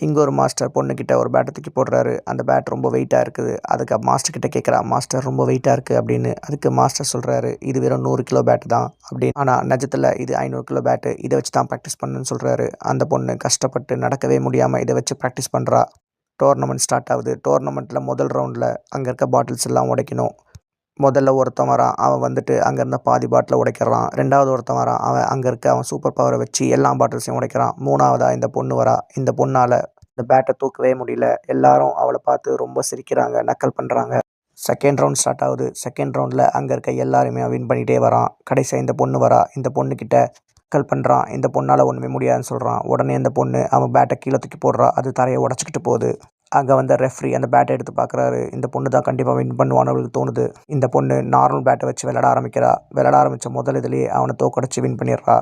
இங்கே ஒரு மாஸ்டர் பொண்ணுக்கிட்ட ஒரு பேட்டை தூக்கி போடுறாரு. அந்த பேட் ரொம்ப வெயிட்டாக இருக்குது. அதுக்கு மாஸ்டர் கிட்ட கேட்குறா, மாஸ்டர் ரொம்ப வெயிட்டாக இருக்குது அப்படின்னு. அதுக்கு மாஸ்டர் சொல்கிறாரு, இது வெறும் 100 கிலோ பேட்டு தான் அப்படின்னு. ஆனால் நிஜத்தில் இது 500 கிலோ பேட்டு. இதை வச்சு தான் ப்ராக்டிஸ் பண்ணுன்னு சொல்கிறாரு. அந்த பொண்ணு கஷ்டப்பட்டு நடக்கவே முடியாமல் இதை வச்சு ப்ராக்டிஸ் பண்ணுறா. டோர்னமெண்ட் ஸ்டார்ட் ஆகுது. டோர்னமெண்ட்டில் முதல் ரவுண்டில் அங்கே இருக்க பாட்டில்ஸ் எல்லாம் உடைக்கணும். முதல்ல ஒருத்தன் வரான். அவன் வந்துட்டு அங்கே இருந்த பாதி பாட்டிலை உடைக்கிறான். 2வது ஒருத்தன் வரான். அவன் அங்கே இருக்க அவன் சூப்பர் பவரை வச்சு எல்லா பாட்டில்ஸையும் உடைக்கிறான். 3வதாக இந்த பொண்ணு வரா. இந்த பொண்ணால் இந்த பேட்டை தூக்கவே முடியல. எல்லாரும் அவளை பார்த்து ரொம்ப சிரிக்கிறாங்க, நக்கல் பண்ணுறாங்க. செகண்ட் ரவுண்ட் ஸ்டார்ட் ஆகுது. செகண்ட் ரவுண்டில் அங்கே இருக்க எல்லாருமே வின் பண்ணிகிட்டே வரான். கடைசியாக இந்த பொண்ணு வரா. இந்த பொண்ணுக்கிட்ட நக்கல் பண்ணுறான். இந்த பொண்ணால் ஒன்றுமே முடியாதுன்னு சொல்கிறான். உடனே இந்த பொண்ணு அவன் பேட்டை கீழே தூக்கி போடுறா. அது தரையை உடச்சிக்கிட்டு போகுது. அங்கே வந்த ரெஃப்ரி அந்த பேட்டை எடுத்து பார்க்குறாரு. இந்த பொண்ணு தான் கண்டிப்பாக வின் பண்ணுவான்னு அவளுக்கு தோணுது. இந்த பொண்ணு நார்மல் பேட்டை வச்சு விளையாட ஆரம்பிக்கிறா. விளையாட ஆரம்பித்த முதல் இதுலேயே அவனை தோக்கடிச்சு வின் பண்ணிடுறா.